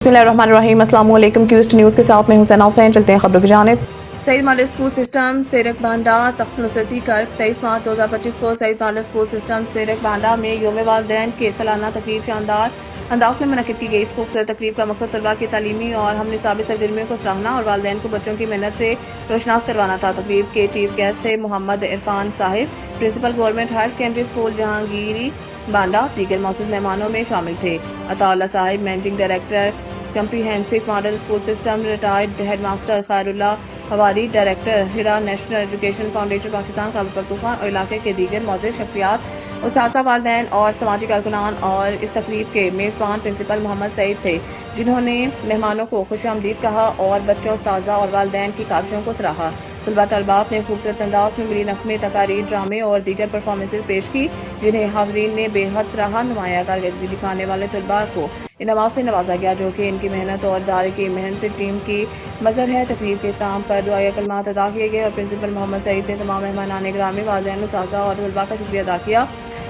बिस्मिल्लाहिर्रहमानिर्रहीम। अस्सलाम वालेकुम। क्यूस्ट न्यूज़ के साथ मैं हुसैन हुसैन। चलते हैं खबरों की जानिब। सईद मॉडल स्कूल सिस्टम सेरक बांडा तख्त नुसरती कर 23 मार्च 2025 को सईद मॉडल स्कूल सिस्टम सेरक बांडा में योम वालिदैन के सालाना तकरीब शानदार अंदाज में मुनक्किद की गई। इस खूबसूरत तकरीब का मकसद तलबा की तालीमी और हम निसाबी सरगर्मियों को सराहना और वालिदैन को बच्चों की मेहनत से रोशनास करवाना था। तकरीब के चीफ गेस्ट थे Mohammad Irfan Sahib, principal government higher secondary school Jahangiri Banda. दीगर मौजूद मेहमानों में शामिल थे Ataullah Sahib, managing director comprehensive model school system, retired head master Khairullah Hawari, director Hira national education foundation Pakistan Khyber Pakhtunkhwa और इलाके के दीगर मौजूद शख्सियात, उस्ताज़ा, वालिदैन और समाजी कारकुनान और इस तकरीब के मेज़बान प्रिंसिपल मोहम्मद सईद थे, जिन्होंने मेहमानों को खुशामदीद कहा और बच्चों, उस्ताज़ा और वालिदैन की काविशों को सराहा। तलबात ने खूबसूरत अंदाज में मिली नगमे, तकारीर, ड्रामे और दीगर परफॉर्मेंसेज पेश की, जिन्हें हाज़रीन ने बेहद सराहा। नुमाया कारकर्दगी दिखाने वाले तलबा को इनामात से नवाजा गया, जो कि इनकी मेहनत और इदारे की मेहनत टीम की मज़हर है। तकरीब के इख्तिताम पर दुआए कलमात अदा किए गए और प्रिंसिपल मोहम्मद सईद ने तमाम मेहमानान ग्रामी, वालिदैन, उस्ताज़ा और तलबा का शुक्रिया अदा किया।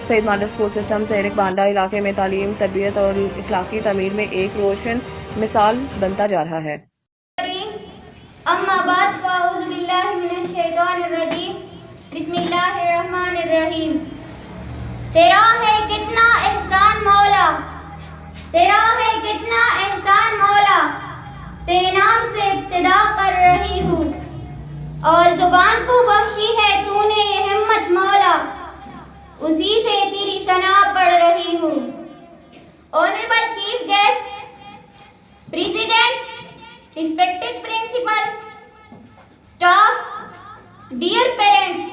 सईद मॉडल स्कूल सिस्टम सेरक बांडा इलाके में तालीम, तरबियत और इखलाकी तमीर में एक रोशन मिसाल बनता जा रहा है। अम्माबाद फ़ाऊज़ बिल्लाहि मिनश शैतानिर रजीम। बिस्मिल्लाहिर्रहमानिर्रहीम। तेरा है कितना एहसान मौला, तेरा है कितना एहसान मौला, तेरे नाम से इब्तिदा कर रही हूँ और जुबान को बख्शी है तूने ये हिम्मत मौला, उसी से तेरी सना पढ़ रही हूँ। Honourable chief guest, president, respected principal, staff, dear parents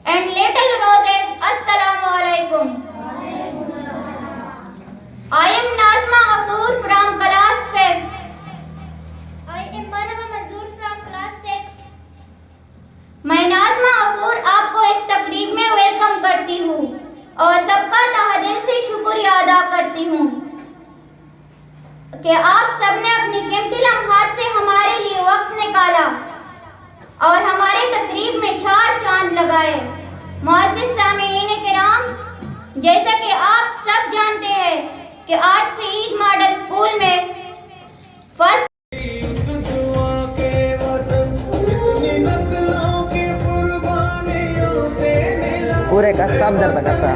and little roses, assalamu alaikum. I am Nazma Ghafoor from class 5. I am Marwa Manzoor from class 6. मैं नाज़मा गफूर आपको इस तकरीब में वेलकम करती हूँ और सबका तहे दिल से शुक्रिया अदा करती हूँ कि आप सबने अपनी कीमती लम्हात से हमारे लिए वक्त निकाला और हमारे तकरीब में 4 चांद लगाए। मुअज़्ज़िज़ सामीईन किराम, जैसा कि आप सब जानते हैं कि आज से ईद मॉडल स्कूल में फर्स्ट पूरे का सब दर्द का सा